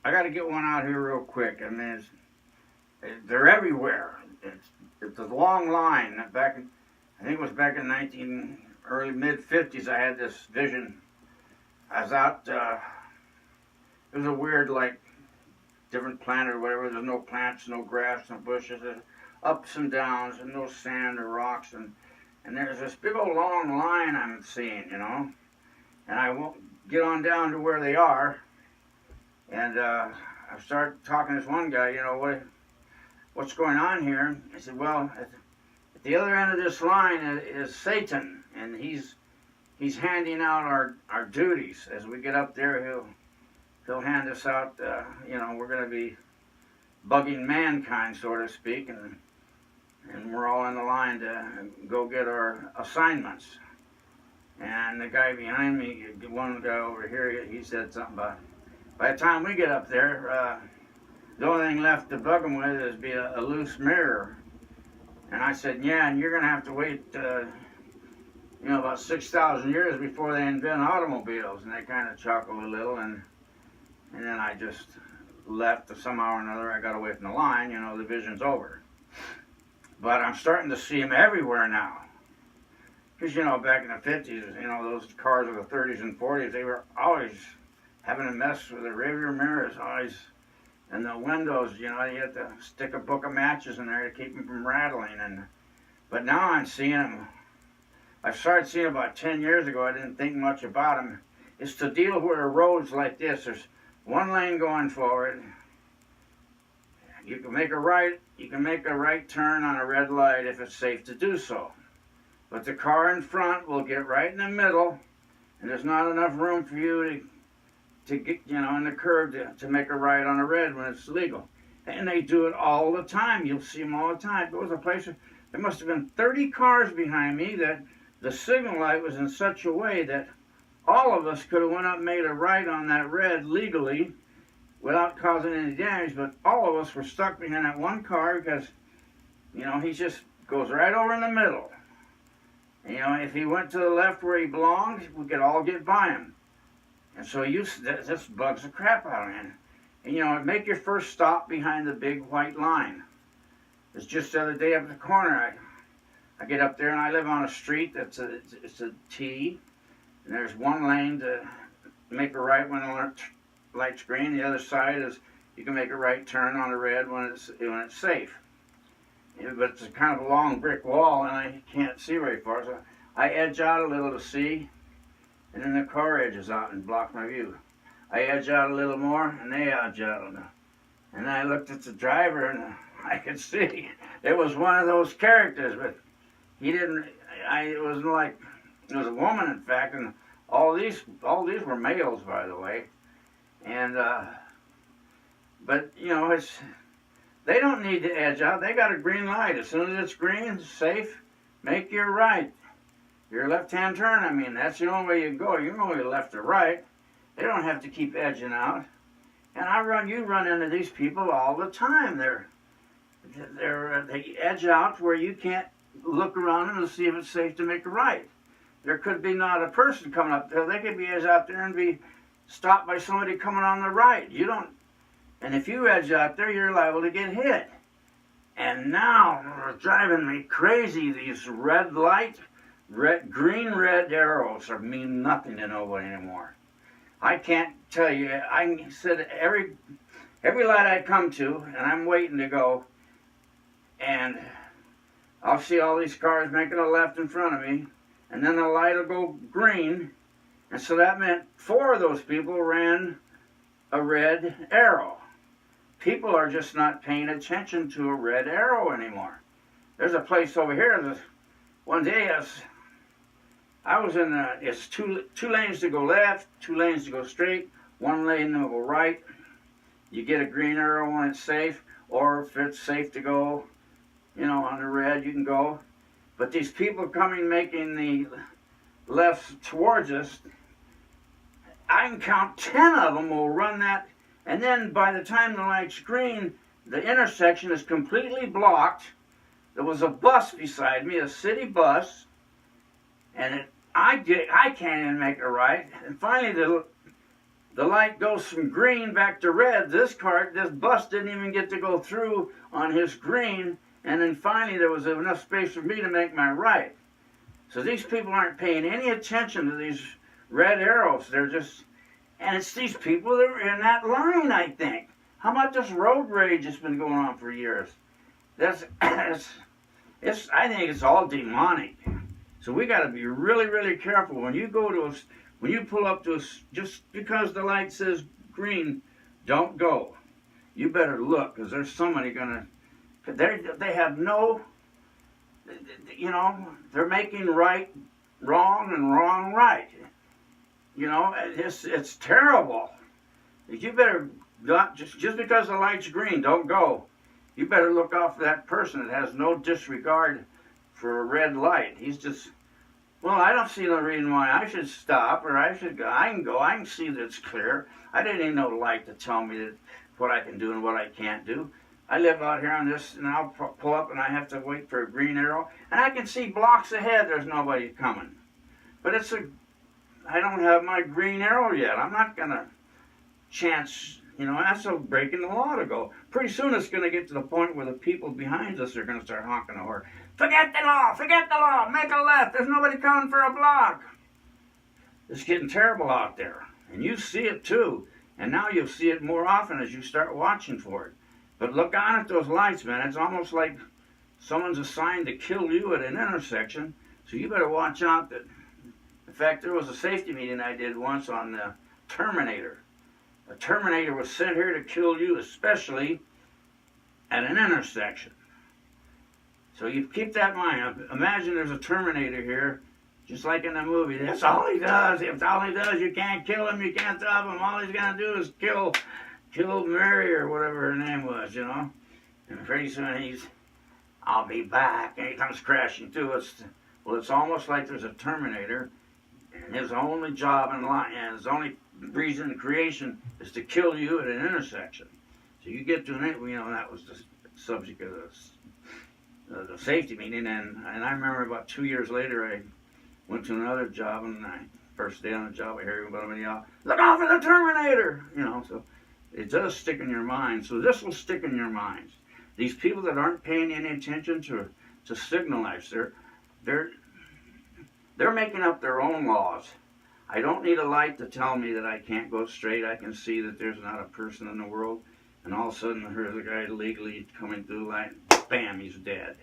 I got to get one out here real quick. I mean, they're everywhere. It's a long line. Back in, I think it was back in early mid 50s. I had this vision. I was out. It was a weird like different planet or whatever. There's no plants, no grass, no bushes. There's ups and downs, and no sand or rocks, and there's this big old long line I'm seeing, and I won't get on down to where they are, and I started talking to this one guy, what's going on here? I said, well, at the other end of this line is Satan, and he's handing out our duties. As we get up there, he'll hand us out, we're going to be bugging mankind, so to speak, and we're all in the line to go get our assignments. And the guy behind me, one guy over here, he said something about, by the time we get up there, the only thing left to bug them with is be a loose mirror. And I said, yeah, and you're going to have to wait, about 6,000 years before they invent automobiles. And they kind of chuckled a little, and then I just left. Somehow or another, I got away from the line. The vision's over. But I'm starting to see them everywhere now. Because, back in the 50s, those cars of the 30s and 40s, they were always having a mess with the rearview mirrors, always, and the windows, you had to stick a book of matches in there to keep them from rattling. But now I'm seeing them. I started seeing them about 10 years ago. I didn't think much about them. It's to deal with roads like this. There's one lane going forward. You can make a right turn on a red light if it's safe to do so. But the car in front will get right in the middle, and there's not enough room for you to get, in the curve to make a right on a red when it's legal. And they do it all the time. You'll see them all the time. There was a place, there must have been 30 cars behind me that the signal light was in such a way that all of us could have went up and made a right on that red legally without causing any damage, but all of us were stuck behind that one car because, he just goes right over in the middle. And, if he went to the left where he belonged, we could all get by him. And so this bugs the crap out of me. And, make your first stop behind the big white line. It's just the other day up the corner, I get up there and I live on a street it's a T, and there's one lane to make a right when the light's green. The other side is you can make a right turn on a red when it's safe. But it's a kind of a long brick wall, and I can't see very far, so I edge out a little to see, and then the car edges out and blocks my view. I edge out a little more, and they edge out a little. And I looked at the driver, and I could see it was one of those characters, but he didn't. It was a woman, in fact, and all these were males, by the way. And but they don't need to edge out. They got a green light. As soon as it's green, safe, make your right. Your left-hand turn, that's the only way you go. You can only left or right. They don't have to keep edging out. And you run into these people all the time. They edge out where you can't look around them to see if it's safe to make a right. There could be not a person coming up there. They could be edged out there and be stopped by somebody coming on the right. And if you edge out there, you're liable to get hit. And now they're driving me crazy. These green red arrows mean nothing to nobody anymore. I can't tell you. I said every light I come to, and I'm waiting to go, and I'll see all these cars making a left in front of me, and then the light will go green, and so that meant 4 of those people ran a red arrow. People are just not paying attention to a red arrow anymore. There's a place over here. One day I was in it's two lanes to go left, 2 lanes to go straight, 1 lane to go right. You get a green arrow when it's safe, or if it's safe to go, on the red, you can go. But these people making the left towards us, I can count 10 of them will run that. And then by the time the light's green, the intersection is completely blocked. There was a bus beside me, a city bus, and I can't even make a right. And finally, the light goes from green back to red. This bus didn't even get to go through on his green, and then finally there was enough space for me to make my right. So these people aren't paying any attention to these red arrows. They're just, and it's these people that are in that line, I think. How about this road rage that's been going on for years? I think it's all demonic. So we got to be really, really careful when you when you pull up to us, just because the light says green, don't go. You better look, because there's somebody gonna. They have no. They're making right wrong and wrong right. It's terrible. You better not just because the light's green, don't go. You better look out for that person that has no disregard for a red light. He's just. Well, I don't see no reason why I should stop or I should go. I can go. I can see that it's clear. I didn't need no light to tell me what I can do and what I can't do. I live out here on this, and I'll pull up and I have to wait for a green arrow, and I can see blocks ahead there's nobody coming. But I don't have my green arrow yet. I'm not going to chance, that's a breaking the law to go. Pretty soon it's going to get to the point where the people behind us are going to start honking the horn. Forget the law, make a left, there's nobody coming for a block. It's getting terrible out there, and you see it too, and now you'll see it more often as you start watching for it. But look on at those lights, man. It's almost like someone's assigned to kill you at an intersection, so you better watch out. In fact, there was a safety meeting I did once on the Terminator. A Terminator was sent here to kill you, especially at an intersection. So you keep that in mind. Imagine there's a Terminator here, just like in the movie. That's all he does. If all he does, you can't kill him, you can't stop him. All he's going to do is kill Mary or whatever her name was, And pretty soon I'll be back. And he comes crashing through. It's almost like there's a Terminator, and his only job in life, and his only reason in creation is to kill you at an intersection. So you get to that was the subject of the safety meeting, and I remember about 2 years later, I went to another job, and first day on the job, I hear everybody yell, "Look out for the Terminator!" So it does stick in your mind. So this will stick in your minds. These people that aren't paying any attention to signal lights, they're making up their own laws. I don't need a light to tell me that I can't go straight. I can see that there's not a person in the world, and all of a sudden here's a guy legally coming through the light, bam, he's dead.